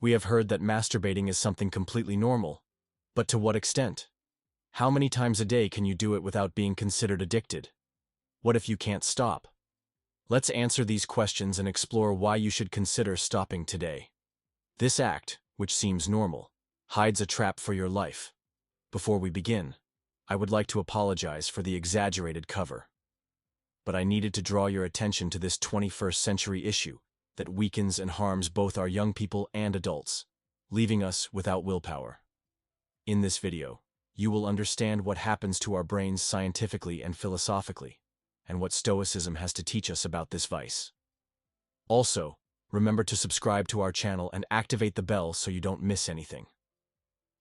We have heard that masturbating is something completely normal. But to what extent? How many times a day can you do it without being considered addicted? What if you can't stop? Let's answer these questions and explore why you should consider stopping today. This act, which seems normal, hides a trap for your life. Before we begin, I would like to apologize for the exaggerated cover. But I needed to draw your attention to this 21st century issue that weakens and harms both our young people and adults, leaving us without willpower. In this video, you will understand what happens to our brains scientifically and philosophically, and what Stoicism has to teach us about this vice. Also, remember to subscribe to our channel and activate the bell so you don't miss anything.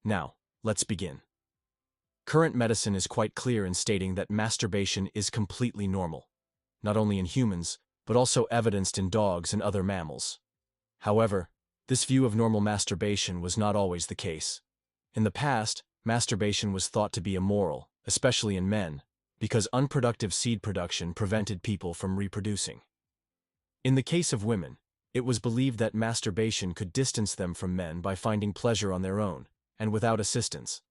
Now, let's begin. Current medicine is quite clear in stating that masturbation is completely normal, not only in humans, but also evidenced in dogs and other mammals. However, this view of normal masturbation was not always the case. In the past, masturbation was thought to be immoral, especially in men, because unproductive seed production prevented people from reproducing. In the case of women, it was believed that masturbation could distance them from men by finding pleasure on their own, and without assistance.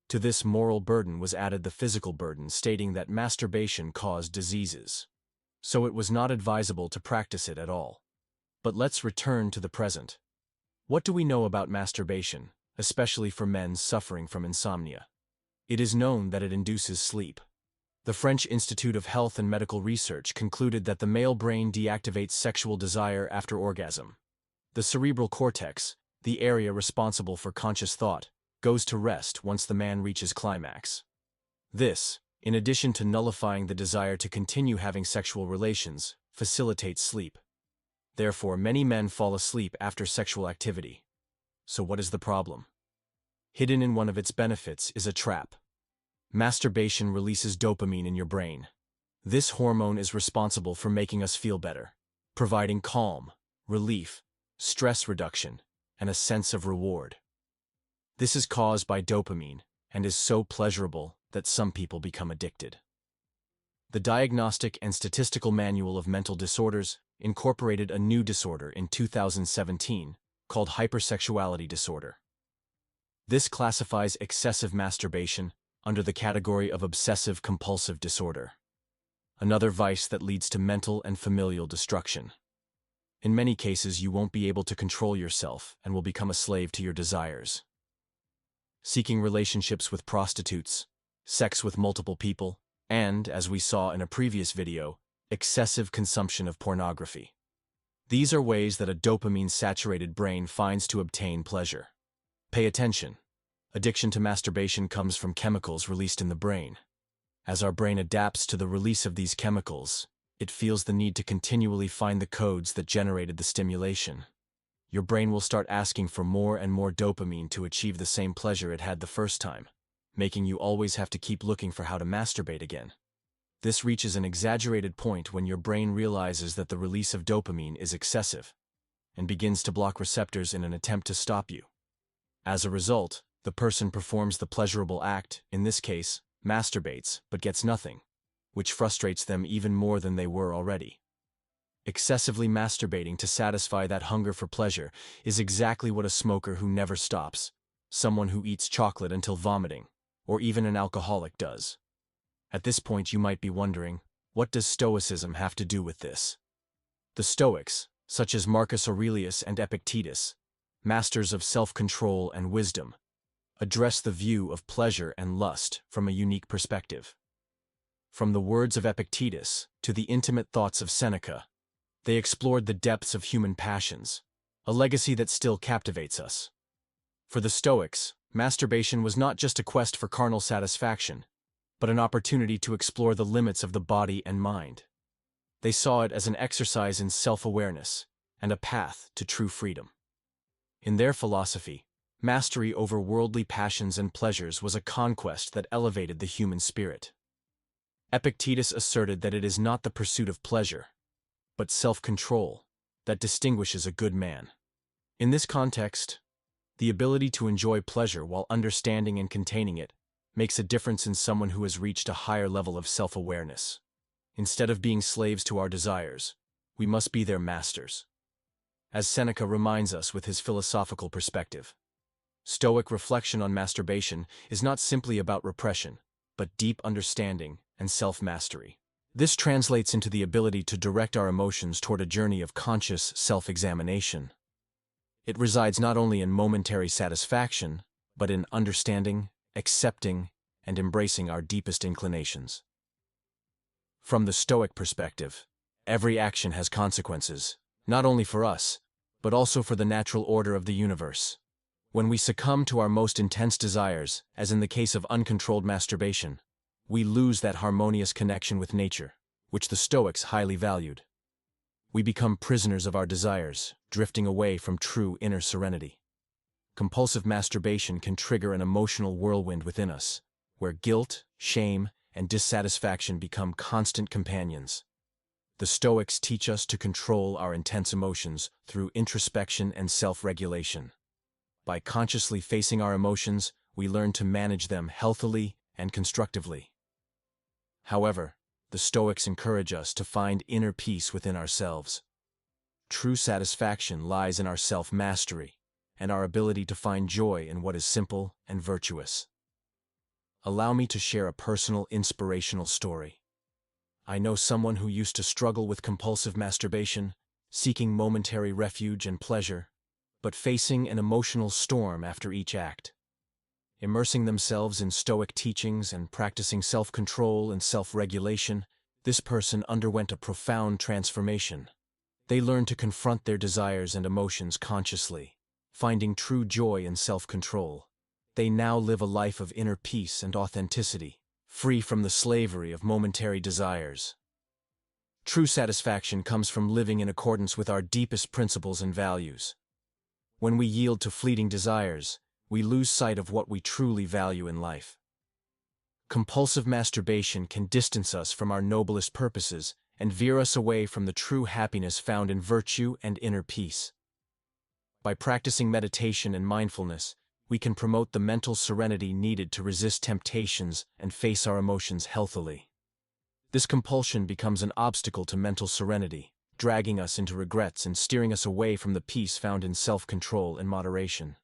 To this moral burden was added the physical burden, stating that masturbation caused diseases. So it was not advisable to practice it at all. But let's return to the present. What do we know about masturbation, especially for men suffering from insomnia? It is known that it induces sleep. The French Institute of Health and Medical Research concluded that the male brain deactivates sexual desire after orgasm. The cerebral cortex, the area responsible for conscious thought, goes to rest once the man reaches climax. This, in addition to nullifying the desire to continue having sexual relations, facilitates sleep. Therefore, many men fall asleep after sexual activity. So what is the problem? Hidden in one of its benefits is a trap. Masturbation releases dopamine in your brain. This hormone is responsible for making us feel better, providing calm, relief, stress reduction, and a sense of reward. This is caused by dopamine and is so pleasurable that some people become addicted. The Diagnostic and Statistical Manual of Mental Disorders incorporated a new disorder in 2017 called hypersexuality disorder. This classifies excessive masturbation under the category of obsessive-compulsive disorder, another vice that leads to mental and familial destruction. In many cases, you won't be able to control yourself and will become a slave to your desires. Seeking relationships with prostitutes, sex with multiple people, and, as we saw in a previous video, excessive consumption of pornography. These are ways that a dopamine-saturated brain finds to obtain pleasure. Pay attention. Addiction to masturbation comes from chemicals released in the brain. As our brain adapts to the release of these chemicals, it feels the need to continually find the codes that generated the stimulation. Your brain will start asking for more and more dopamine to achieve the same pleasure it had the first time, making you always have to keep looking for how to masturbate again. This reaches an exaggerated point when your brain realizes that the release of dopamine is excessive, and begins to block receptors in an attempt to stop you. As a result, the person performs the pleasurable act, in this case, masturbates, but gets nothing, which frustrates them even more than they were already. Excessively masturbating to satisfy that hunger for pleasure is exactly what a smoker who never stops, someone who eats chocolate until vomiting, or even an alcoholic does. At this point you might be wondering, what does Stoicism have to do with this? The Stoics, such as Marcus Aurelius and Epictetus, masters of self-control and wisdom, address the view of pleasure and lust from a unique perspective. From the words of Epictetus to the intimate thoughts of Seneca, they explored the depths of human passions, a legacy that still captivates us. For the Stoics, masturbation was not just a quest for carnal satisfaction, but an opportunity to explore the limits of the body and mind. They saw it as an exercise in self-awareness and a path to true freedom. In their philosophy, mastery over worldly passions and pleasures was a conquest that elevated the human spirit. Epictetus asserted that it is not the pursuit of pleasure, but self-control that distinguishes a good man. In this context, the ability to enjoy pleasure while understanding and containing it makes a difference in someone who has reached a higher level of self-awareness. Instead of being slaves to our desires, we must be their masters. as Seneca reminds us with his philosophical perspective. Stoic reflection on masturbation is not simply about repression, but deep understanding and self-mastery. This translates into the ability to direct our emotions toward a journey of conscious self-examination. It resides not only in momentary satisfaction, but in understanding, accepting, and embracing our deepest inclinations. From the Stoic perspective, every action has consequences, not only for us, but also for the natural order of the universe. When we succumb to our most intense desires, as in the case of uncontrolled masturbation, we lose that harmonious connection with nature, which the Stoics highly valued. We become prisoners of our desires, drifting away from true inner serenity. Compulsive masturbation can trigger an emotional whirlwind within us, where guilt, shame, and dissatisfaction become constant companions. The Stoics teach us to control our intense emotions through introspection and self-regulation. By consciously facing our emotions, we learn to manage them healthily and constructively. However, the Stoics encourage us to find inner peace within ourselves. True satisfaction lies in our self-mastery and our ability to find joy in what is simple and virtuous. Allow me to share a personal, inspirational story. I know someone who used to struggle with compulsive masturbation, seeking momentary refuge and pleasure, but facing an emotional storm after each act. Immersing themselves in Stoic teachings and practicing self-control and self-regulation, this person underwent a profound transformation. They learned to confront their desires and emotions consciously, finding true joy in self-control. They now live a life of inner peace and authenticity, free from the slavery of momentary desires. True satisfaction comes from living in accordance with our deepest principles and values. When we yield to fleeting desires, we lose sight of what we truly value in life. Compulsive masturbation can distance us from our noblest purposes and veer us away from the true happiness found in virtue and inner peace. By practicing meditation and mindfulness, we can promote the mental serenity needed to resist temptations and face our emotions healthily. This compulsion becomes an obstacle to mental serenity, dragging us into regrets and steering us away from the peace found in self-control and moderation.